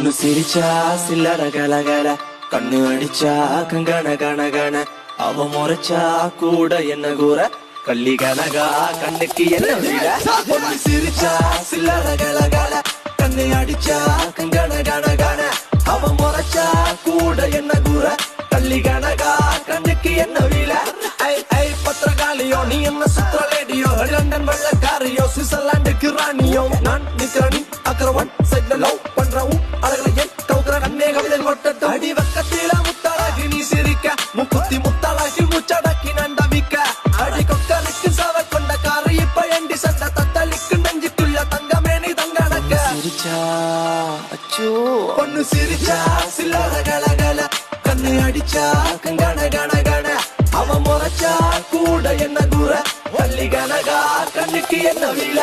பொண்ணு சிரிச்சா சில்லற கலகல, கண்ணு அடிச்சா கங்கண கணகண, அவ முறைச்சா கூட என்ன கூற, கள்ளி கனகா கண்ணுக்கு என்ன வீட. பொண்ணு சிரிச்சா சில்லற கலகல, கண்ணு அடிச்சா கங்கண கணகண, அவ முறைச்சா கூட என்ன கூற, கள்ளி கனகா கண்ணுக்கு என்ன வீட. ஐ ஐ பத்திரகாளியோ, நீ என்ன சுத்திர லேடியோ, லண்டன் வெள்ளக்காரியோ, சுவிட்சர்லாந்துக்கு ராணியோ, நான் நிக்கிறனி அக்கரவன் சைட்ல லவ் பண்றவும் அழகல என் கவுக்குற கண்ணே கவிதை கொட்டட்டும். அடி வக்கத்தில முத்தாளாகி நீ சிரிக்க, முக்குத்தி முத்தாளாகி முச்சடக்கி நண்டவிக்க, அடி கொக்கலுக்கு சவ கொண்ட காரு இப்ப எண்டி சண்ட தத்தளிக்கு நெஞ்சுக்குள்ள தங்கமே நீ தங்கடக்க. சிரிச்சா அச்சோ பொண்ணு சிரிச்சா சில்லற கலகல, கண்ணு அடிச்சா கங்கண கண கண, அவ முறைச்சா கூட என்ன கூற, கள்ளி கனகா கண்ணுக்கு என்ன வீல.